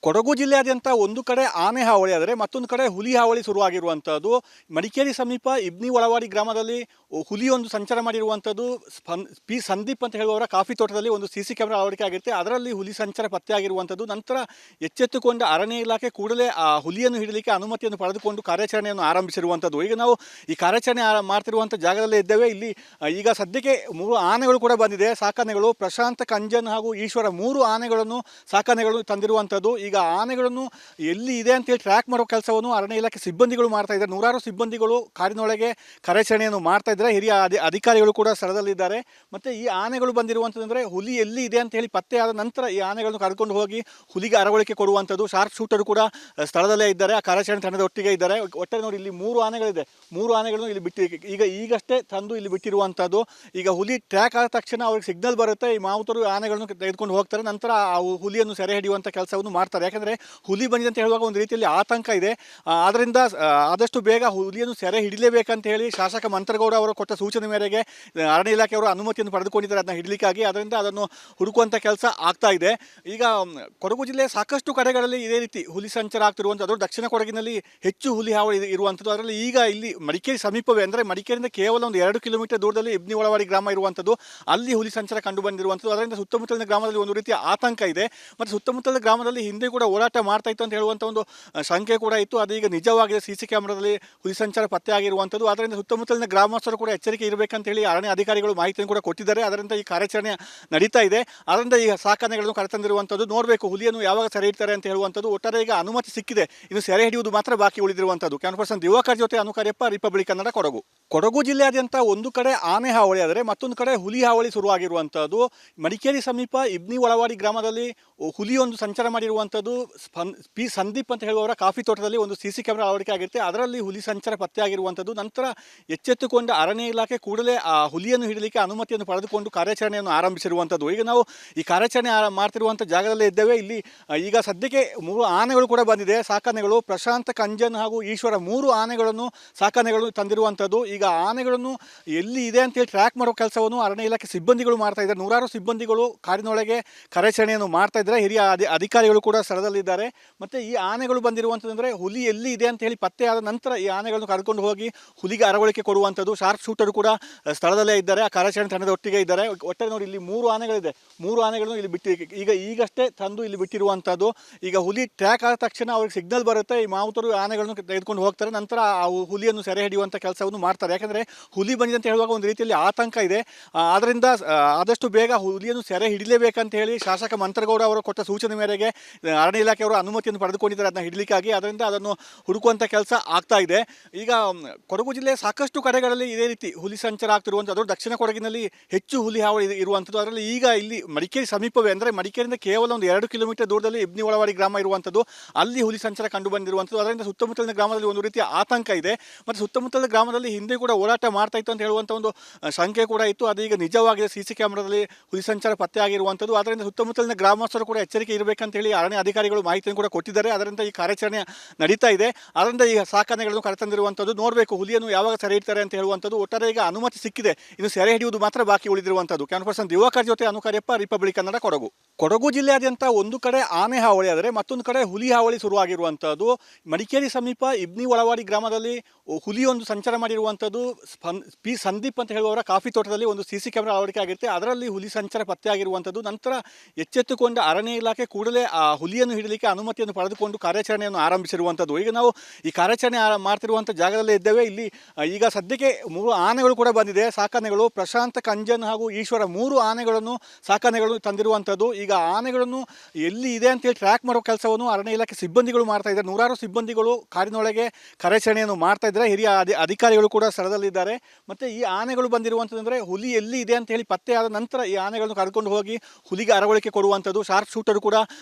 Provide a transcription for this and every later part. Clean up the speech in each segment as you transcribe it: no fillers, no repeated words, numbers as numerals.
ಕೊಡಗು ಜಿಲ್ಲೆಯಾದ್ಯಂತ ಒಂದು ಕಡೆ ಆನೆ ಹಾವಳಿ ಆದರೆ ಮತ್ತೊಂದು ಕಡೆ ಹುಲಿ ಹಾವಳಿ ಶುರುವಾಗಿರುವಂಥದ್ದು. ಮಡಿಕೇರಿ ಸಮೀಪ ಇಬ್ನಿ ಒಳವಾಡಿ ಗ್ರಾಮದಲ್ಲಿ ಹುಲಿಯೊಂದು ಸಂಚಾರ ಮಾಡಿರುವಂಥದ್ದು. ಪಿ ಸಂದೀಪ್ ಅಂತ ಹೇಳುವವರ ಕಾಫಿ ತೋಟದಲ್ಲಿ ಒಂದು ಸಿ ಸಿ ಕ್ಯಾಮೆರಾ ಅಳವಡಿಕೆ ಆಗಿರುತ್ತೆ. ಅದರಲ್ಲಿ ಹುಲಿ ಸಂಚಾರ ಪತ್ತೆಯಾಗಿರುವಂಥದ್ದು. ನಂತರ ಎಚ್ಚೆತ್ತುಕೊಂಡ ಅರಣ್ಯ ಇಲಾಖೆ ಕೂಡಲೇ ಆ ಹುಲಿಯನ್ನು ಹಿಡಿಯಲಿಕ್ಕೆ ಅನುಮತಿಯನ್ನು ಪಡೆದುಕೊಂಡು ಕಾರ್ಯಾಚರಣೆಯನ್ನು ಆರಂಭಿಸಿರುವಂಥದ್ದು. ಈಗ ನಾವು ಈ ಕಾರ್ಯಾಚರಣೆ ಮಾಡ್ತಿರುವಂಥ ಜಾಗದಲ್ಲೇ ಇದ್ದೇವೆ. ಇಲ್ಲಿ ಈಗ ಸದ್ಯಕ್ಕೆ 3 ಆನೆಗಳು ಕೂಡ ಬಂದಿದೆ. ಸಾಕಾನೆಗಳು ಪ್ರಶಾಂತ್, ಕಂಜನ್ ಹಾಗೂ ಈಶ್ವರ 3 ಆನೆಗಳನ್ನು ಸಾಕಾನೆಗಳು ತಂದಿರುವಂಥದ್ದು. ಈಗ ಆನೆಗಳನ್ನು ಎಲ್ಲಿ ಇದೆ ಅಂತೇಳಿ ಟ್ರ್ಯಾಕ್ ಮಾಡೋ ಕೆಲಸವನ್ನು ಅರಣ್ಯ ಇಲಾಖೆ ಸಿಬ್ಬಂದಿಗಳು ಮಾಡ್ತಾ ಇದ್ದಾರೆ. ನೂರಾರು ಸಿಬ್ಬಂದಿಗಳು ಕಾರಿನೊಳಗೆ ಕಾರ್ಯಾಚರಣೆಯನ್ನು ಮಾಡ್ತಾ ಇದ್ದಾರೆ. ಹಿರಿಯ ಅಧಿಕಾರಿಗಳು ಕೂಡ ಸ್ಥಳದಲ್ಲಿದ್ದಾರೆ. ಮತ್ತು ಈ ಆನೆಗಳು ಬಂದಿರುವಂಥದ್ದಂದರೆ ಹುಲಿ ಎಲ್ಲಿ ಇದೆ ಅಂತ ಹೇಳಿ ಪತ್ತೆ ಆದ ನಂತರ ಈ ಆನೆಗಳನ್ನು ಕರ್ಕೊಂಡು ಹೋಗಿ ಹುಲಿಗೆ ಅರವಳಿಕೆ ಕೊಡುವಂಥದ್ದು. ಶಾರ್ಪ್ ಶೂಟರ್ ಕೂಡ ಸ್ಥಳದಲ್ಲೇ ಇದ್ದಾರೆ, ಆ ಕಾರ್ಯಾಚರಣೆ ತಂಡದ ಒಟ್ಟಿಗೆ ಇದ್ದಾರೆ. ಒಟ್ಟಾರೆ ನೋಡಿ, ಇಲ್ಲಿ 3 ಆನೆಗಳಿದೆ. 3 ಆನೆಗಳನ್ನು ಇಲ್ಲಿ ಬಿಟ್ಟು ಈಗಷ್ಟೇ ತಂದು ಇಲ್ಲಿ ಬಿಟ್ಟಿರುವಂಥದ್ದು. ಈಗ ಹುಲಿ ಟ್ರ್ಯಾಕ್ ಆದ ತಕ್ಷಣ ಅವ್ರಿಗೆ ಸಿಗ್ನಲ್ ಬರುತ್ತೆ, ಈ ಮಾವುತರು ಆನೆಗಳನ್ನು ತೆಗೆದುಕೊಂಡು ಹೋಗ್ತಾರೆ. ನಂತರ ಆ ಹುಲಿಯನ್ನು ಸೆರೆ ಹಿಡಿಯುವಂಥ ಕೆಲಸವನ್ನು ಮಾಡ್ತಾರೆ. ಯಾಕಂದರೆ ಹುಲಿ ಬಂದಿದೆ ಅಂತ ಹೇಳುವಾಗ ಒಂದು ರೀತಿಯಲ್ಲಿ ಆತಂಕ ಇದೆ. ಆದ್ದರಿಂದ ಆದಷ್ಟು ಬೇಗ ಹುಲಿಯನ್ನು ಸೆರೆ ಹಿಡಿಲೇಬೇಕಂತ ಹೇಳಿ ಶಾಸಕ ಮಂತ್ರಗೌಡ ಅವರು ಕೊಟ್ಟ ಸೂಚನೆ ಮೇರೆಗೆ ಅರಣ್ಯ ಇಲಾಖೆಯವರು ಅನುಮತಿಯನ್ನು ಪಡೆದುಕೊಂಡಿದ್ದಾರೆ ಅದನ್ನು ಹಿಡಲಿಕ್ಕಾಗಿ. ಅದರಿಂದ ಅದನ್ನು ಹುಡುಕುವಂಥ ಕೆಲಸ ಆಗ್ತಾ ಇದೆ. ಈಗ ಕೊಡಗು ಜಿಲ್ಲೆಯ ಸಾಕಷ್ಟು ಕಡೆಗಳಲ್ಲಿ ಇದೇ ರೀತಿ ಹುಲಿ ಸಂಚಾರ ಆಗ್ತಿರುವಂಥದ್ದು. ದಕ್ಷಿಣ ಕೊಡಗಿನಲ್ಲಿ ಹೆಚ್ಚು ಹುಲಿ ಹಾವಳಿ ಇರುವಂಥದ್ದು. ಅದರಲ್ಲಿ ಈಗ ಇಲ್ಲಿ ಮಡಿಕೇರಿ ಸಮೀಪವೇ, ಅಂದರೆ ಮಡಿಕೇರಿಯಿಂದ ಕೇವಲ ಒಂದು 2 ಕಿಲೋಮೀಟರ್ ದೂರದಲ್ಲಿ ಇಬ್ನಿ ಒಳವಾಡಿ ಗ್ರಾಮ ಇರುವಂಥದ್ದು. ಅಲ್ಲಿ ಹುಲಿ ಸಂಚಾರ ಕಂಡು ಬಂದಿರುವಂಥದ್ದು. ಅದರಿಂದ ಸುತ್ತಮುತ್ತಲಿನ ಗ್ರಾಮದಲ್ಲಿ ಒಂದು ರೀತಿಯ ಆತಂಕ ಇದೆ. ಮತ್ತು ಸುತ್ತಮುತ್ತಲಿನ ಗ್ರಾಮದಲ್ಲಿ ಹಿಂದೆ ಕೂಡ ಓಡಾಟ ಮಾಡ್ತಾ ಇತ್ತು ಅಂತ ಹೇಳುವಂಥ ಒಂದು ಶಂಕೆ ಕೂಡ ಇತ್ತು. ಅದು ಈಗ ನಿಜವಾಗಿದೆ. ಸಿ ಸಿ ಕ್ಯಾಮ್ರಾದಲ್ಲಿ ಹುಲಿ ಸಂಚಾರ ಪತ್ತೆ ಆಗಿರುವಂಥದ್ದು. ಅದರಿಂದ ಸುತ್ತಮುತ್ತಲಿನ ಗ್ರಾಮಸ್ಥರು ಕೂಡ ಎಚ್ಚರಿಕೆ ಇರಬೇಕಂತ ಹೇಳಿ ಅರಣ್ಯ ಅಧಿಕಾರಿಗಳು ಮಾಹಿತಿಯನ್ನು ಕೂಡ ಕೊಟ್ಟಿದ್ದಾರೆ. ಅದರಿಂದ ಈ ಕಾರ್ಯಾಚರಣೆ ನಡೀತಾ ಇದೆ. ಅದರಿಂದ ಈಗ ಸಾಕಾನೆಗಳನ್ನು ಕರೆತಂದಿರುವಂಥದ್ದು. ನೋಡಬೇಕು ಹುಲಿಯನ್ನು ಯಾವಾಗ ಸೆರೆ ಹಿಡ್ತಾರೆ ಅಂತ ಹೇಳುವಂಥದ್ದು. ಒಟ್ಟಾರೆ ಈಗ ಅನುಮತಿ ಸಿಕ್ಕಿದೆ, ಇನ್ನು ಸೆರೆ ಹಿಡಿಯುವುದು ಮಾತ್ರ ಬಾಕಿ ಉಳಿದಿರುವಂಥದ್ದು. ಕ್ಯಾಮರಾ ಪರ್ಸನ್ ದಿವಾಕರ್ ಜೊತೆ ಅನುಕಾರ್ಯಪ್ಪ, ರಿಪಬ್ಲಿಕ್ ಕನ್ನಡ, ಕೊಡಗು. ಕೊಡಗು ಜಿಲ್ಲೆಯಾದ್ಯಂತ ಒಂದು ಕಡೆ ಆನೆ ಹಾವಳಿ ಆದರೆ ಮತ್ತೊಂದು ಕಡೆ ಹುಲಿ ಹಾವಳಿ ಶುರುವಾಗಿರುವಂಥದ್ದು. ಮಡಿಕೇರಿ ಸಮೀಪ ಇಬ್ನಿ ಒಳವಾಡಿ ಗ್ರಾಮದಲ್ಲಿ ಹುಲಿಯೊಂದು ಸಂಚಾರ ಮಾಡಿರುವಂಥದ್ದು. ಪಿ ಸಂದೀಪ್ ಅಂತ ಹೇಳುವವರ ಕಾಫಿ ತೋಟದಲ್ಲಿ ಒಂದು ಸಿ ಸಿ ಕ್ಯಾಮೆರಾ ಅಳವಡಿಕೆ ಆಗಿರುತ್ತೆ. ಅದರಲ್ಲಿ ಹುಲಿ ಸಂಚಾರ ಪತ್ತೆಯಾಗಿರುವಂಥದ್ದು. ನಂತರ ಎಚ್ಚೆತ್ತುಕೊಂಡ ಅರಣ್ಯ ಇಲಾಖೆ ಕೂಡಲೇ ಆ ಹುಲಿಯನ್ನು ಹಿಡಿಯಲಿಕ್ಕೆ ಅನುಮತಿಯನ್ನು ಪಡೆದುಕೊಂಡು ಕಾರ್ಯಾಚರಣೆಯನ್ನು ಆರಂಭಿಸಿರುವಂಥದ್ದು. ಈಗ ನಾವು ಈ ಕಾರ್ಯಾಚರಣೆ ಮಾಡ್ತಿರುವಂಥ ಜಾಗದಲ್ಲೇ ಇದ್ದೇವೆ. ಇಲ್ಲಿ ಈಗ ಸದ್ಯಕ್ಕೆ 3 ಆನೆಗಳು ಕೂಡ ಬಂದಿದೆ. ಸಾಕಾನೆಗಳು ಪ್ರಶಾಂತ್, ಕಂಜನ್ ಹಾಗೂ ಈಶ್ವರ 3 ಆನೆಗಳನ್ನು ಸಾಕಾನೆಗಳು ತಂದಿರುವಂಥದ್ದು. ಈಗ ಆನೆಗಳನ್ನು ಎಲ್ಲಿ ಇದೆ ಅಂತೇಳಿ ಟ್ರ್ಯಾಕ್ ಮಾಡೋ ಕೆಲಸವನ್ನು ಅರಣ್ಯ ಇಲಾಖೆ ಸಿಬ್ಬಂದಿಗಳು ಮಾಡ್ತಾ ಇದ್ದಾರೆ. ನೂರಾರು ಸಿಬ್ಬಂದಿಗಳು ಕಾರಿನೊಳಗೆ ಕಾರ್ಯಾಚರಣೆಯನ್ನು ಮಾಡ್ತಾ ಇದ್ದಾರೆ. ಹಿರಿಯ ಅಧಿಕಾರಿಗಳು ಕೂಡ ಸ್ಥಳದಲ್ಲಿದ್ದಾರೆ. ಮತ್ತು ಈ ಆನೆಗಳು ಬಂದಿರುವಂಥದ್ದಂದರೆ ಹುಲಿ ಎಲ್ಲಿ ಇದೆ ಅಂತ ಹೇಳಿ ಪತ್ತೆ ಆದ ನಂತರ ಈ ಆನೆಗಳನ್ನು ಕರ್ಕೊಂಡು ಹೋಗಿ ಹುಲಿಗೆ ಅರವಳಿಕೆ ಕೊಡುವಂಥದ್ದು. ಶಾರ್ಪ್ ಶೂಟರ್ ಕೂಡ ಸ್ಥಳದಲ್ಲೇ ಇದ್ದಾರೆ, ಆ ಕಾರ್ಯಾಚರಣೆ ತಂಡದ ಒಟ್ಟಿಗೆ ಇದ್ದಾರೆ. ಒಟ್ಟಾರೆ ನೋಡಿ, ಇಲ್ಲಿ 3 ಆನೆಗಳಿದೆ. 3 ಆನೆಗಳನ್ನು ಇಲ್ಲಿ ಬಿಟ್ಟು ಈಗಷ್ಟೇ ತಂದು ಇಲ್ಲಿ ಬಿಟ್ಟಿರುವಂಥದ್ದು. ಈಗ ಹುಲಿ ಟ್ರ್ಯಾಕ್ ಆದ ತಕ್ಷಣ ಅವ್ರಿಗೆ ಸಿಗ್ನಲ್ ಬರುತ್ತೆ, ಈ ಮಾವುತರು ಆನೆಗಳನ್ನು ತೆಗೆದುಕೊಂಡು ಹೋಗ್ತಾರೆ. ನಂತರ ಆ ಹುಲಿಯನ್ನು ಸೆರೆ ಹಿಡಿಯುವಂಥ ಕೆಲಸವನ್ನು ಮಾಡ್ತಾರೆ. ಯಾಕಂದರೆ ಹುಲಿ ಬಂದಿದೆ ಅಂತ ಹೇಳುವಾಗ ಒಂದು ರೀತಿಯಲ್ಲಿ ಆತಂಕ ಇದೆ. ಆದ್ದರಿಂದ ಆದಷ್ಟು ಬೇಗ ಹುಲಿಯನ್ನು ಸೆರೆ ಹಿಡಿಲೇಬೇಕಂತ ಹೇಳಿ ಶಾಸಕ ಮಂತ್ರಗೌಡ ಅವರು ಕೊಟ್ಟ ಸೂಚನೆ ಮೇರೆಗೆ ಅರಣ್ಯ ಇಲಾಖೆಯವರು ಅನುಮತಿಯನ್ನು ಪಡೆದುಕೊಂಡಿದ್ದಾರೆ ಅದನ್ನು ಹಿಡಲಿಕ್ಕಾಗಿ. ಅದರಿಂದ ಅದನ್ನು ಹುಡುಕುವಂಥ ಕೆಲಸ ಆಗ್ತಾ ಇದೆ. ಈಗ ಕೊಡಗು ಜಿಲ್ಲೆಯ ಸಾಕಷ್ಟು ಕಡೆಗಳಲ್ಲಿ ಇದೇ ರೀತಿ ಹುಲಿ ಸಂಚಾರ ಆಗ್ತಿರುವಂಥದ್ದು. ದಕ್ಷಿಣ ಕೊಡಗಿನಲ್ಲಿ ಹೆಚ್ಚು ಹುಲಿ ಹಾವಳಿ ಇರುವಂಥದ್ದು. ಅದರಲ್ಲಿ ಈಗ ಇಲ್ಲಿ ಮಡಿಕೇರಿ ಸಮೀಪವೇ, ಅಂದರೆ ಮಡಿಕೇರಿಯಿಂದ ಕೇವಲ ಒಂದು 2 ಕಿಲೋಮೀಟರ್ ದೂರದಲ್ಲಿ ಇಬ್ನಿ ಒಳವಾಡಿ ಗ್ರಾಮ ಇರುವಂಥದ್ದು. ಅಲ್ಲಿ ಹುಲಿ ಸಂಚಾರ ಕಂಡು ಬಂದಿರುವಂಥದ್ದು. ಅದರಿಂದ ಸುತ್ತಮುತ್ತಲಿನ ಗ್ರಾಮದಲ್ಲಿ ಒಂದು ರೀತಿಯ ಆತಂಕ ಇದೆ. ಮತ್ತು ಸುತ್ತಮುತ್ತಲಿನ ಗ್ರಾಮದಲ್ಲಿ ಹಿಂದೆ ಕೂಡ ಓಡಾಟ ಮಾಡ್ತಾ ಇತ್ತು ಅಂತ ಹೇಳುವಂಥ ಒಂದು ಶಂಕೆ ಕೂಡ ಇತ್ತು. ಅದು ಈಗ ನಿಜವಾಗಿದೆ. ಸಿ ಸಿ ಕ್ಯಾಮ್ರಾದಲ್ಲಿ ಹುಲಿ ಸಂಚಾರ ಪತ್ತೆ ಆಗಿರುವಂಥದ್ದು. ಅದರಿಂದ ಸುತ್ತಮುತ್ತಲಿನ ಗ್ರಾಮಸ್ಥರು ಕೂಡ ಎಚ್ಚರಿಕೆ ಇರಬೇಕಂತ ಹೇಳಿ ಅರಣ್ಯ ಅಧಿಕಾರಿಗಳು ಮಾಹಿತಿಯನ್ನು ಕೂಡ ಕೊಟ್ಟಿದ್ದಾರೆ. ಅದರಿಂದ ಈ ಕಾರ್ಯಾಚರಣೆ ನಡೀತಾ ಇದೆ. ಅದರಿಂದ ಈಗ ಸಾಕಾನೆಗಳನ್ನು ಕರೆತಂದಿರುವಂಥದ್ದು. ನೋಡಬೇಕು ಹುಲಿಯನ್ನು ಯಾವಾಗ ಸೆರೆ ಹಿಡ್ತಾರೆ ಅಂತ ಹೇಳುವಂಥದ್ದು. ಒಟ್ಟಾರೆ ಈಗ ಅನುಮತಿ ಸಿಕ್ಕಿದೆ, ಇನ್ನು ಸೆರೆ ಹಿಡಿಯುವುದು ಮಾತ್ರ ಬಾಕಿ ಉಳಿದಿರುವಂಥದ್ದು. ಕ್ಯಾಮರಾ ಪರ್ಸನ್ ದಿವಾಕರ್ ಜೊತೆ ಅನುಕಾರ್ಯಪ್ಪ, ರಿಪಬ್ಲಿಕ್ ಕನ್ನಡ, ಕೊಡಗು. ಕೊಡಗು ಜಿಲ್ಲೆಯಾದ್ಯಂತ ಒಂದು ಕಡೆ ಆನೆ ಹಾವಳಿ ಆದರೆ ಮತ್ತೊಂದು ಕಡೆ ಹುಲಿ ಹಾವಳಿ ಶುರುವಾಗಿರುವಂಥದ್ದು. ಮಡಿಕೇರಿ ಸಮೀಪ ಇಬ್ನಿ ಒಳವಾಡಿ ಗ್ರಾಮದಲ್ಲಿ ಹುಲಿಯೊಂದು ಸಂಚಾರ ಮಾಡಿರುವಂಥದ್ದು. ಪಿ ಸಂದೀಪ್ ಅಂತ ಹೇಳುವವರ ಕಾಫಿ ತೋಟದಲ್ಲಿ ಒಂದು ಸಿ ಸಿ ಕ್ಯಾಮೆರಾ ಅಳವಡಿಕೆ ಆಗಿರುತ್ತೆ. ಅದರಲ್ಲಿ ಹುಲಿ ಸಂಚಾರ ಪತ್ತೆಯಾಗಿರುವಂಥದ್ದು. ನಂತರ ಎಚ್ಚೆತ್ತುಕೊಂಡ ಅರಣ್ಯ ಇಲಾಖೆ ಕೂಡಲೇ ಆ ಹುಲಿಯನ್ನು ಹಿಡಿಯಲಿಕ್ಕೆ ಅನುಮತಿಯನ್ನು ಪಡೆದುಕೊಂಡು ಕಾರ್ಯಾಚರಣೆಯನ್ನು ಆರಂಭಿಸಿರುವಂಥದ್ದು. ಈಗ ನಾವು ಈ ಕಾರ್ಯಾಚರಣೆ ಮಾಡ್ತಿರುವಂಥ ಜಾಗದಲ್ಲೇ ಇದ್ದೇವೆ. ಇಲ್ಲಿ ಈಗ ಸದ್ಯಕ್ಕೆ 3 ಆನೆಗಳು ಕೂಡ ಬಂದಿದೆ. ಸಾಕಾನೆಗಳು ಪ್ರಶಾಂತ್, ಕಂಜನ್ ಹಾಗೂ ಈಶ್ವರ 3 ಆನೆಗಳನ್ನು ಸಾಕಾನೆಗಳು ತಂದಿರುವಂಥದ್ದು. ಈಗ ಆನೆಗಳನ್ನು ಎಲ್ಲಿ ಇದೆ ಅಂತೇಳಿ ಟ್ರ್ಯಾಕ್ ಮಾಡೋ ಕೆಲಸವನ್ನು ಅರಣ್ಯ ಇಲಾಖೆ ಸಿಬ್ಬಂದಿಗಳು ಮಾಡ್ತಾ ಇದ್ದಾರೆ. ನೂರಾರು ಸಿಬ್ಬಂದಿಗಳು ಕಾರಿನೊಳಗೆ ಕಾರ್ಯಾಚರಣೆಯನ್ನು ಮಾಡ್ತಾ ಇದ್ದಾರೆ. ಹಿರಿಯ ಅಧಿಕಾರಿಗಳು ಕೂಡ ಸ್ಥಳದಲ್ಲಿದ್ದಾರೆ. ಮತ್ತು ಈ ಆನೆಗಳು ಬಂದಿರುವಂಥದ್ದಂದರೆ ಹುಲಿ ಎಲ್ಲಿ ಇದೆ ಅಂತ ಹೇಳಿ ಪತ್ತೆ ಆದ ನಂತರ ಈ ಆನೆಗಳನ್ನು ಕರ್ಕೊಂಡು ಹೋಗಿ ಹುಲಿಗೆ ಅರವಳಿಕೆ ಕೊಡುವಂಥದ್ದು. ಶಾರ್ಪ್ ಶೂಟರ್ ಕೂಡ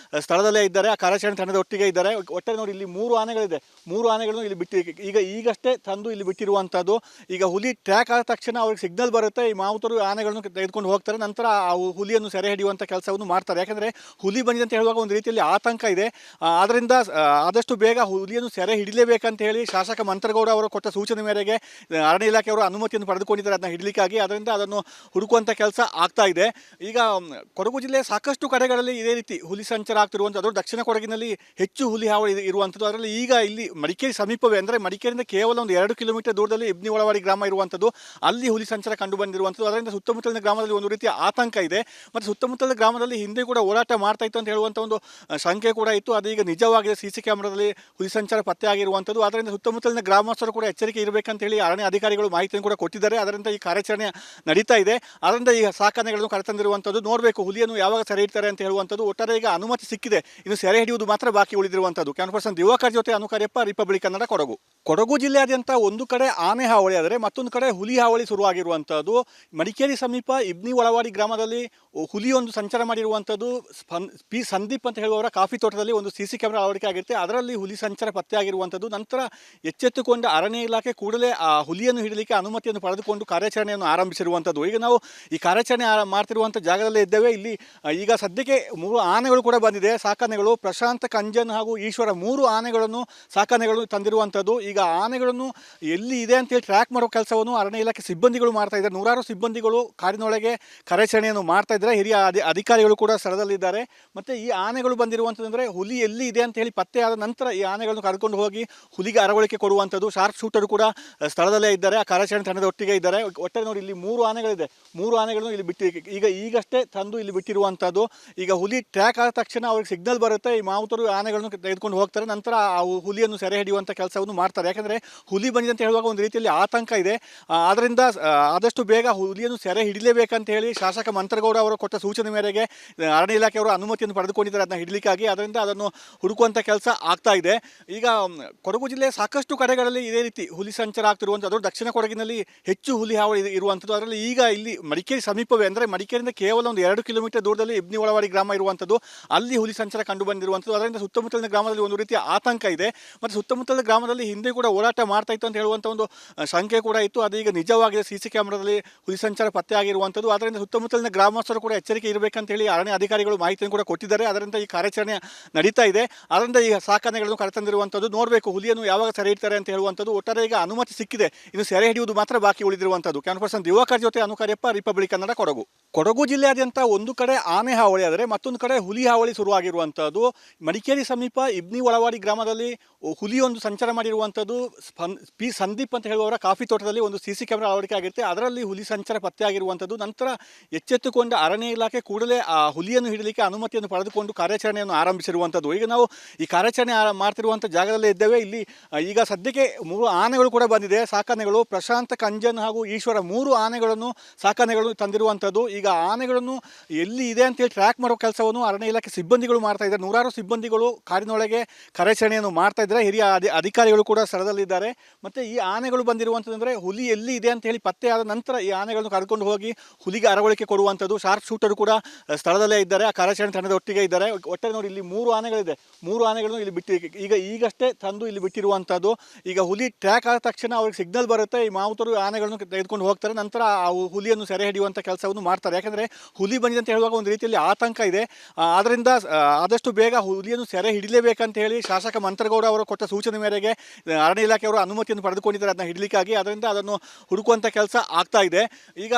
ಸ್ಥಳದಲ್ಲೇ ಇದ್ದಾರೆ, ಆ ಕಾರ್ಯಾಚರಣೆ ತಂಡದ ಒಟ್ಟಿಗೆ ಇದ್ದಾರೆ. ಒಟ್ಟಾರೆ ನೋಡಿ, ಇಲ್ಲಿ 3 ಆನೆಗಳಿದೆ. 3 ಆನೆಗಳನ್ನು ಇಲ್ಲಿ ಬಿಟ್ಟು ಈಗಷ್ಟೇ ತಂದು ಇಲ್ಲಿ ಬಿಟ್ಟಿರುವಂಥದ್ದು. ಈಗ ಹುಲಿ ಟ್ರ್ಯಾಕ್ ಆದ ತಕ್ಷಣ ಅವ್ರಿಗೆ ಸಿಗ್ನಲ್ ಬರುತ್ತೆ, ಈ ಮಾವುತರು ಆನೆಗಳನ್ನು ತೆಗೆದುಕೊಂಡು ಹೋಗ್ತಾರೆ. ನಂತರ ಆ ಹುಲಿಯನ್ನು ಸೆರೆ ಹಿಡಿಯುವಂಥ ಕೆಲಸವನ್ನು ಮಾಡ್ತಾರೆ. ಯಾಕಂದರೆ ಹುಲಿ ಬಂದಿದೆ ಅಂತ ಹೇಳುವಾಗ ಒಂದು ರೀತಿಯಲ್ಲಿ ಆತಂಕ ಇದೆ. ಆದ್ದರಿಂದ ಆದಷ್ಟು ಬೇಗ ಹುಲಿಯನ್ನು ಸೆರೆ ಹಿಡಿಲೇಬೇಕಂತ ಹೇಳಿ ಶಾಸಕ ಮಂತ್ರಗೌಡ ಅವರು ಕೊಟ್ಟ ಸೂಚನೆ ಮೇರೆಗೆ ಅರಣ್ಯ ಇಲಾಖೆಯವರು ಅನುಮತಿಯನ್ನು ಪಡೆದುಕೊಂಡಿದ್ದಾರೆ ಅದನ್ನು ಹಿಡಲಿಕ್ಕಾಗಿ. ಅದರಿಂದ ಅದನ್ನು ಹುಡುಕುವಂಥ ಕೆಲಸ ಆಗ್ತಾ ಇದೆ. ಈಗ ಕೊಡಗು ಜಿಲ್ಲೆಯ ಸಾಕಷ್ಟು ಕಡೆಗಳಲ್ಲಿ ಇದೇ ರೀತಿ ಹುಲಿ ಸಂಚಾರ ಆಗ್ತಿರುವಂಥದ್ದು. ಅದು ದಕ್ಷಿಣ ಕೊಡಗಿನಲ್ಲಿ ಹೆಚ್ಚು ಹುಲಿ ಹಾವಳಿ ಇರುವಂಥದ್ದು. ಅದರಲ್ಲಿ ಈಗ ಇಲ್ಲಿ ಮಡಿಕೇರಿ ಸಮೀಪವೇ, ಅಂದರೆ ಮಡಿಕೇರಿಯಿಂದ ಕೇವಲ ಒಂದು 2 ಕಿಲೋಮೀಟರ್ ದೂರದಲ್ಲಿ ಇಬ್ನಿ ಒಳವಾಡಿ ಗ್ರಾಮ ಇರುವಂಥದ್ದು. ಅಲ್ಲಿ ಹುಲಿ ಸಂಚಾರ ಕಂಡು ಬಂದಿರುವಂಥದ್ದು. ಅದರಿಂದ ಸುತ್ತಮುತ್ತಲಿನ ಗ್ರಾಮದಲ್ಲಿ ಒಂದು ರೀತಿಯ ಆತಂಕ ಇದೆ. ಮತ್ತು ಸುತ್ತಮುತ್ತಲಿನ ಗ್ರಾಮದಲ್ಲಿ ಹಿಂದೆ ಕೂಡ ಓಡಾಟ ಮಾಡ್ತಾ ಇತ್ತು ಅಂತ ಹೇಳುವಂಥ ಒಂದು ಶಂಕೆ ಕೂಡ ಇತ್ತು. ಅದು ಈಗ ನಿಜವಾಗಿದೆ. CC ಕ್ಯಾಮ್ರಾದಲ್ಲಿ ಹುಲಿ ಸಂಚಾರ ಪತ್ತೆ ಆಗಿರುವಂಥದ್ದು. ಅದರಿಂದ ಸುತ್ತಮುತ್ತಲಿನ ಗ್ರಾಮಸ್ಥರು ಕೂಡ ಎಚ್ಚರಿಕೆ ಇರಬೇಕಂತ ಹೇಳಿ ಅರಣ್ಯ ಅಧಿಕಾರಿಗಳು ಮಾಹಿತಿಯನ್ನು ಕೂಡ ಕೊಟ್ಟಿದ್ದಾರೆ. ಅದರಿಂದ ಈ ಕಾರ್ಯಾಚರಣೆ ನಡೀತಾ ಇದೆ. ಅದರಿಂದ ಈಗ ಸಾಕಣೆಗಳನ್ನು ಕರೆತಂದಿರುವಂಥದ್ದು. ನೋಡಬೇಕು ಹುಲಿಯನ್ನು ಯಾವಾಗ ಸೆರೆ ಹಿಡ್ತಾರೆ ಅಂತ ಹೇಳುವಂಥದ್ದು. ಒಟ್ಟಾರೆ ಈಗ ಅನುಮತಿ ಸಿಕ್ಕಿದೆ, ಇನ್ನು ಸೆರೆ ಹಿಡಿಯುವುದು ಮಾತ್ರ ಬಾಕಿ ಉಳಿದಿರುವಂಥದ್ದು. ಕ್ಯಾನ್ ಪರ್ಸನ್ ದಿವಾಕರ್ ಜೊತೆ ಅನುಕಾರ್ಯಪ್ಪ, ರಿಪಬ್ಲಿಕ್ ಕನ್ನಡ, ಕೊಡಗು. ಕೊಡಗು ಜಿಲ್ಲೆಯಾದ್ಯಂತ ಒಂದು ಕಡೆ ಆನೆ ಹಾವಳಿ ಆದರೆ ಮತ್ತೊಂದು ಕಡೆ ಹುಲಿ ಹಾವಳಿ ಶುರುವಾಗಿರುವಂಥದ್ದು. ಮಡಿಕೇರಿ ಸಮೀಪ ಇಬ್ನಿ ಒಳವಾಡಿ ಗ್ರಾಮದಲ್ಲಿ ಹುಲಿಯೊಂದು ಸಂಚಾರ ಮಾಡಿರುವಂಥದ್ದು. ಸಂದೀಪ್ ಅಂತ ಹೇಳುವವರ ಕಾಫಿ ತೋಟದಲ್ಲಿ ಒಂದು CC ಕ್ಯಾಮ್ರಾ ಅಳವಡಿಕೆ ಆಗಿರುತ್ತೆ. ಅದರಲ್ಲಿ ಹುಲಿ ಸಂಚಾರ ಪತ್ತೆ ಆಗಿರುವಂಥದ್ದು. ನಂತರ ಎಚ್ಚೆತ್ತುಕೊಂಡ ಅರಣ್ಯ ಇಲಾಖೆ ಕೂಡಲೇ ಆ ಹುಲಿಯನ್ನು ಹಿಡಿಯಲಿಕ್ಕೆ ಅನುಮತಿಯನ್ನು ಪಡೆದುಕೊಂಡು ಕಾರ್ಯಾಚರಣೆಯನ್ನು ಆರಂಭಿಸಿರುವಂಥದ್ದು. ಈಗ ನಾವು ಈ ಕಾರ್ಯಾಚರಣೆ ಮಾಡ್ತಿರುವಂಥ ಜಾಗದಲ್ಲೇ ಇದ್ದೇವೆ. ಇಲ್ಲಿ ಈಗ ಸದ್ಯಕ್ಕೆ 3 ಆನೆಗಳು ಕೂಡ ಬಂದಿದೆ. ಸಾಕಣೆಗಳು ಪ್ರಶಾಂತ್, ಕಂಜನ್ ಹಾಗೂ ಈಶ್ವರ 3 ಆನೆಗಳನ್ನು ಸಾಕಣೆಗಳು ತಂದಿರುವಂಥದ್ದು. ಈಗ ಆನೆಗಳನ್ನು ಎಲ್ಲಿ ಇದೆ ಅಂತೇಳಿ ಟ್ರ್ಯಾಕ್ ಮಾಡೋ ಕೆಲಸವನ್ನು ಅರಣ್ಯ ಇಲಾಖೆ ಸಿಬ್ಬಂದಿಗಳು ಮಾಡ್ತಾ ಇದ್ದಾರೆ. 100 ಸಿಬ್ಬಂದಿಗಳು ಕಾಡಿನೊಳಗೆ ಕಾರ್ಯಾಚರಣೆಯನ್ನು ಮಾಡ್ತಾ ಇದ್ದಾರೆ. ಹಿರಿಯ ಅಧಿಕಾರಿಗಳು ಕೂಡ ಸ್ಥಳದಲ್ಲಿದ್ದಾರೆ. ಮತ್ತು ಈ ಆನೆಗಳು ಬಂದಿರುವಂಥದ್ದಂದರೆ ಹುಲಿ ಎಲ್ಲಿ ಇದೆ ಅಂತ ಹೇಳಿ ಪತ್ತೆ ಆದ ನಂತರ ಈ ಆನೆಗಳನ್ನು ಕರ್ಕೊಂಡು ಹೋಗಿ ಹುಲಿಗೆ ಅರವಳಿಕೆ ಕೊಡುವಂಥದ್ದು. ಶಾರ್ಪ್ ಶೂಟರ್ ಕೂಡ ಸ್ಥಳದಲ್ಲೇ ಇದ್ದಾರೆ, ಆ ಕಾರ್ಯಾಚರಣೆ ತಂಡದ ಒಟ್ಟಿಗೆ ಇದ್ದಾರೆ. ಒಟ್ಟಾರೆ ನೋಡಿ, ಇಲ್ಲಿ 3 ಆನೆಗಳಿದೆ. 3 ಆನೆಗಳನ್ನು ಇಲ್ಲಿ ಈಗಷ್ಟೇ ತಂದು ಇಲ್ಲಿ ಬಿಟ್ಟಿರುವಂಥದ್ದು. ಈಗ ಹುಲಿ ಟ್ರ್ಯಾಕ್ ಆದ ತಕ್ಷಣ ಅವ್ರಿಗೆ ಸಿಗ್ನಲ್ ಬರುತ್ತೆ, ಈ ಮಾವುತರು ಆನೆಗಳನ್ನು ತೆಗೆದುಕೊಂಡು ಹೋಗ್ತಾರೆ. ನಂತರ ಆ ಹುಲಿಯನ್ನು ಸೆರೆ ಹಿಡಿಯುವಂಥ ಕೆಲಸವನ್ನು ಮಾಡ್ತಾರೆ. ಯಾಕಂದರೆ ಹುಲಿ ಬಂದಿದೆ ಅಂತ ಹೇಳುವಾಗ ಒಂದು ರೀತಿಯಲ್ಲಿ ಆತಂಕ ಇದೆ. ಆದ್ದರಿಂದ ಆದಷ್ಟು ಬೇಗ ಹುಲಿಯನ್ನು ಸೆರೆ ಹಿಡಿಲೇಬೇಕಂತ ಹೇಳಿ ಶಾಸಕ ಮಂತ್ರಗೌಡ ಅವರು ಕೊಟ್ಟ ಸೂಚನೆ ಮೇರೆಗೆ ಅರಣ್ಯ ಇಲಾಖೆಯವರು ಅನುಮತಿಯನ್ನು ಪಡೆದುಕೊಂಡಿದ್ದಾರೆ ಅದನ್ನು ಹಿಡಿಲಿಕ್ಕಾಗಿ. ಅದರಿಂದ ಅದನ್ನು ಹುಡುಕುವಂಥ ಕೆಲಸ ಆಗ್ತಾ ಇದೆ. ಈಗ ಕೊಡಗು ಜಿಲ್ಲೆಯ ಸಾಕಷ್ಟು ಕಡೆಗಳಲ್ಲಿ ಇದೇ ರೀತಿ ಹುಲಿ ಸಂಚಾರ ಆಗ್ತಿರುವಂಥದ್ದು. ದಕ್ಷಿಣ ಕೊಡಗಿನಲ್ಲಿ ಹೆಚ್ಚು ಹುಲಿ ಹಾವಳಿ ಇರುವಂಥದ್ದು. ಅದರಲ್ಲಿ ಈಗ ಇಲ್ಲಿ ಮಡಿಕೇರಿ ಸಮೀಪವೇ, ಅಂದರೆ ಮಡಿಕೇರಿಯಿಂದ ಕೇವಲ ಒಂದು 2 ಕಿಲೋಮೀಟರ್ ದೂರದಲ್ಲಿ ಇಬ್ನಿ ಒಳವಾಡಿ ಗ್ರಾಮ ಇರುವಂಥದ್ದು. ಅಲ್ಲಿ ಹುಲಿ ಸಂಚಾರ ಕಂಡು ಬಂದಿರುವಂಥದ್ದು. ಅದರಿಂದ ಸುತ್ತಮುತ್ತಲಿನ ಗ್ರಾಮದಲ್ಲಿ ಒಂದು ರೀತಿಯ ಆತಂಕ ಇದೆ. ಮತ್ತು ಸುತ್ತಮುತ್ತಲಿನ ಗ್ರಾಮದಲ್ಲಿ ಹಿಂದೆ ಕೂಡ ಓಡಾಟ ಮಾಡ್ತಾ ಇತ್ತು ಅಂತ ಹೇಳುವಂಥ ಒಂದು ಶಂಕೆ ಕೂಡ ಇತ್ತು. ಅದು ಈಗ ನಿಜವಾಗಿದೆ. CC ಕ್ಯಾಮ್ರಾದಲ್ಲಿ ಹುಲಿ ಸಂಚಾರ ಪತ್ತೆ ಆಗಿರುವಂಥದ್ದು. ಅದರಿಂದ ಸುತ್ತಮುತ್ತಲಿನ ಗ್ರಾಮಸ್ಥರು ಕೂಡ ಎಚ್ಚರಿಕೆ ಇರಬೇಕಂತ ಹೇಳಿ ಅರಣ್ಯ ಅಧಿಕಾರಿಗಳು ಮಾಹಿತಿಯನ್ನು ಕೂಡ ಕೊಟ್ಟಿದ್ದಾರೆ. ಅದರಿಂದ ಈ ಕಾರ್ಯಾಚರಣೆ ನಡೀತಾ ಇದೆ. ಅದರಿಂದ ಈಗ ಸಾಕಣೆಗಳನ್ನು ಕರೆತಂದಿರುವಂಥದ್ದು. ನೋಡಬೇಕು ಹುಲಿಯನ್ನು ಯಾವಾಗ ಸೆರೆ ಹಿಡ್ತಾರೆ ಅಂತ ಹೇಳುವಂಥದ್ದು. ಒಟ್ಟಾರೆ ಈಗ ಅನುಮತಿ ಸಿಕ್ಕಿದೆ, ಇನ್ನು ಸೆರೆ ಹಿಡಿಯುವುದು ಮಾತ್ರ ಬಾಕಿ ಉಳಿದಿರುವಂಥದ್ದು. ಕ್ಯಾನ್ ಪರ್ಸನ್ ದಿವಾಕರ್ ಜೊತೆ ಅನುಕಾರ್ಯಪ್ಪ, ರಿಪಬ್ಲಿಕ್ ಕನ್ನಡ, ಕೊಡಗು. ಕೊಡಗು ಜಿಲ್ಲೆಯಾದ್ಯಂತ ಒಂದು ಕಡೆ ಆನೆ ಹಾವಳಿ ಆದರೆ ಮತ್ತೊಂದು ಕಡೆ ಹುಲಿ ಹಾವಳಿ ಶುರುವಾಗಿರುವಂಥದ್ದು. ಮಡಿಕೇರಿ ಸಮೀಪ ಇಬ್ನಿ ಒಳವಾಡಿ ಗ್ರಾಮದಲ್ಲಿ ಹುಲಿಯೊಂದು ಸಂಚಾರ ಮಾಡಿರುವಂಥದ್ದು. ಸಂದೀಪ್ ಅಂತ ಹೇಳುವವರ ಕಾಫಿ ತೋಟದಲ್ಲಿ ಒಂದು CC ಕ್ಯಾಮ್ರಾ ಅಳವಡಿಕೆ ಆಗಿರುತ್ತೆ. ಅದರಲ್ಲಿ ಹುಲಿ ಸಂಚಾರ ಪತ್ತೆ ಆಗಿರುವಂಥದ್ದು. ನಂತರ ಎಚ್ಚೆತ್ತುಕೊಂಡ ಅರಣ್ಯ ಇಲಾಖೆ ಕೂಡಲೇ ಆ ಹುಲಿಯನ್ನು ಹಿಡಿಯಲಿಕ್ಕೆ ಅನುಮತಿಯನ್ನು ಪಡೆದುಕೊಂಡು ಕಾರ್ಯಾಚರಣೆಯನ್ನು ಆರಂಭಿಸಿರುವಂಥದ್ದು. ಈಗ ನಾವು ಈ ಕಾರ್ಯಾಚರಣೆ ಮಾಡ್ತಿರುವಂಥ ಜಾಗದಲ್ಲೇ ಇದ್ದೇವೆ. ಇಲ್ಲಿ ಈಗ ಸದ್ಯಕ್ಕೆ 3 ಆನೆಗಳು ಕೂಡ ಬಂದಿದೆ. ಸಾಕಣೆಗಳು ಪ್ರಶಾಂತ್, ಕಂಜನ್ ಹಾಗೂ ಈಶ್ವರ 3 ಆನೆಗಳನ್ನು ಸಾಕಣೆಗಳು ತಂದಿರುವಂಥದ್ದು. ಈಗ ಆನೆಗಳನ್ನು ಎಲ್ಲಿ ಇದೆ ಅಂತೇಳಿ ಟ್ರ್ಯಾಕ್ ಮಾಡೋ ಕೆಲಸವನ್ನು ಅರಣ್ಯ ಇಲಾಖೆ ಸಿಬ್ಬಂದಿಗಳು ಮಾಡ್ತಾ ಇದ್ದಾರೆ. 100 ಸಿಬ್ಬಂದಿಗಳು ಕಾಡಿನೊಳಗೆ ಕಾರ್ಯಾಚರಣೆಯನ್ನು ಮಾಡ್ತಾ ಇದ್ದಾರೆ. ಹಿರಿಯ ಅಧಿಕಾರಿಗಳು ಕೂಡ ಸ್ಥಳದಲ್ಲಿದ್ದಾರೆ. ಮತ್ತು ಈ ಆನೆಗಳು ಬಂದಿರುವಂಥದ್ದಂದರೆ ಹುಲಿ ಎಲ್ಲಿ ಇದೆ ಅಂತ ಹೇಳಿ ಪತ್ತೆ ಆದ ನಂತರ ಈ ಆನೆಗಳನ್ನು ಕರ್ಕೊಂಡು ಹೋಗಿ ಹುಲಿಗೆ ಅರವಳಿಕೆ ಕೊಡುವಂಥದ್ದು. ಶಾರ್ಪ್ ಶೂಟರ್ ಕೂಡ ಸ್ಥಳದಲ್ಲೇ ಇದ್ದಾರೆ, ಆ ಕಾರ್ಯಾಚರಣೆ ತಂಡದ ಒಟ್ಟಿಗೆ ಇದ್ದಾರೆ. ಒಟ್ಟಾರೆ ನೋಡಿ, ಇಲ್ಲಿ 3 ಆನೆಗಳಿದೆ. 3 ಆನೆಗಳನ್ನು ಇಲ್ಲಿ ಈಗಷ್ಟೇ ತಂದು ಇಲ್ಲಿ ಬಿಟ್ಟಿರುವಂಥದ್ದು. ಈಗ ಹುಲಿ ಟ್ರ್ಯಾಕ್ ಆದ ತಕ್ಷಣ ಅವ್ರಿಗೆ ಸಿಗ್ನಲ್ ಬರುತ್ತೆ, ಈ ಮಾವುತರು ಆನೆಗಳನ್ನು ತೆಗೆದುಕೊಂಡು ಹೋಗ್ತಾರೆ. ನಂತರ ಆ ಹುಲಿಯನ್ನು ಸೆರೆ ಹಿಡಿಯುವಂಥ ಕೆಲಸವನ್ನು ಮಾಡ್ತಾರೆ. ಯಾಕಂದರೆ ಹುಲಿ ಬಂದಿದೆ ಅಂತ ಹೇಳುವಾಗ ಒಂದು ರೀತಿಯಲ್ಲಿ ಆತಂಕ ಇದೆ. ಆದ್ದರಿಂದ ಆದಷ್ಟು ಬೇಗ ಹುಲಿಯನ್ನು ಸೆರೆ ಹಿಡಿಲೇಬೇಕಂತ ಹೇಳಿ ಶಾಸಕ ಮಂತ್ರಗೌಡ ಅವರು ಕೊಟ್ಟ ಸೂಚನೆ ಮೇರೆಗೆ ಅರಣ್ಯ ಇಲಾಖೆಯವರು ಅನುಮತಿಯನ್ನು ಪಡೆದುಕೊಂಡಿದ್ದಾರೆ ಅದನ್ನು ಹಿಡಿಲಿಕ್ಕಾಗಿ. ಅದರಿಂದ ಅದನ್ನು ಹುಡುಕುವಂಥ ಕೆಲಸ ಆಗ್ತಾ ಇದೆ. ಈಗ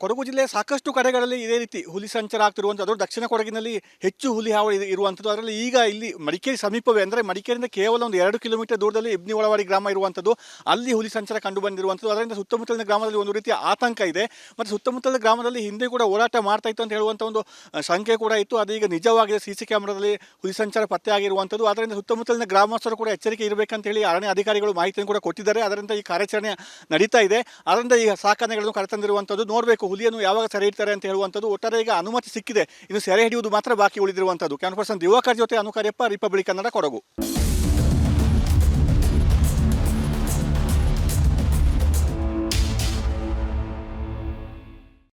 ಕೊಡಗು ಜಿಲ್ಲೆಯ ಸಾಕಷ್ಟು ಕಡೆಗಳಲ್ಲಿ ಇದೇ ರೀತಿ ಹುಲಿ ಸಂಚಾರ ಆಗ್ತಿರುವಂಥದ್ದು. ದಕ್ಷಿಣ ಕೊಡಗಿನಲ್ಲಿ ಹೆಚ್ಚು ಹುಲಿ ಹಾವಳಿ ಇರುವಂಥದ್ದು. ಅದರಲ್ಲಿ ಈಗ ಇಲ್ಲಿ ಮಡಿಕೇರಿ ಸಮೀಪವೇ, ಅಂದರೆ ಮಡಿಕೇರಿಯಿಂದ ಕೇವಲ ಒಂದು 2 ಕಿಲೋಮೀಟರ್ ದೂರದಲ್ಲಿ ಇಬ್ನಿ ಒಳವಾಡಿ ಗ್ರಾಮ ಇರುವಂಥದ್ದು. ಅಲ್ಲಿ ಹುಲಿ ಸಂಚಾರ ಕಂಡು ಬಂದಿರುವಂಥದ್ದು. ಅದರಿಂದ ಸುತ್ತಮುತ್ತಲಿನ ಗ್ರಾಮದಲ್ಲಿ ಒಂದು ರೀತಿಯ ಆತಂಕ ಇದೆ. ಮತ್ತು ಸುತ್ತಮುತ್ತಲಿನ ಗ್ರಾಮದಲ್ಲಿ ಹಿಂದೆ ಕೂಡ ಓಡಾಟ ಮಾಡ್ತಾ ಇತ್ತು ಅಂತ ಹೇಳುವಂಥ ಒಂದು ಶಂಕೆ ಕೂಡ ಇತ್ತು. ಅದು ಈಗ ನಿಜವಾಗಿದೆ. CC ಕ್ಯಾಮ್ರಾದಲ್ಲಿ ಹುಲಿ ಸಂಚಾರ ಪತ್ತೆ ಆಗಿರುವಂಥದ್ದು. ಅದರಿಂದ ಸುತ್ತಮುತ್ತಲಿನ ಗ್ರಾಮಸ್ಥರು ಕೂಡ ಎಚ್ಚರಿಕೆ ಇರಬೇಕಂತ ಹೇಳಿ ಅರಣ್ಯ ಅಧಿಕಾರಿಗಳು ಮಾಹಿತಿಯನ್ನು ಕೂಡ ಕೊಟ್ಟಿದ್ದಾರೆ. ಅದರಿಂದ ಈ ಕಾರ್ಯಾಚರಣೆ ನಡೀತಾ ಇದೆ. ಅದರಿಂದ ಈಗ ಸಾಕಣೆಗಳನ್ನು ಕರೆತಂದಿರುವಂಥದ್ದು. ನೋಡಬೇಕು ಹುಲಿಯನ್ನು ಯಾವಾಗ ಸೆರೆ ಹಿಡ್ತಾರೆ ಅಂತ ಹೇಳುವಂಥದ್ದು. ಒಟ್ಟಾರೆ ಈಗ ಅನುಮತಿ ಸಿಕ್ಕಿದೆ, ಇನ್ನು ಸೆರೆ ಹಿಡಿಯುವುದು ಮಾತ್ರ ಬಾಕಿ ಉಳಿದಿರುವಂಥದ್ದು. ಕ್ಯಾನ್ ಪರ್ಸನ್ ದಿವಾಕರ್ ಜೊತೆ ಅನುಕಾರ್ಯಪ್ಪ, ರಿಪಬ್ಲಿಕ್ ಕನ್ನಡ, ಕೊಡಗು.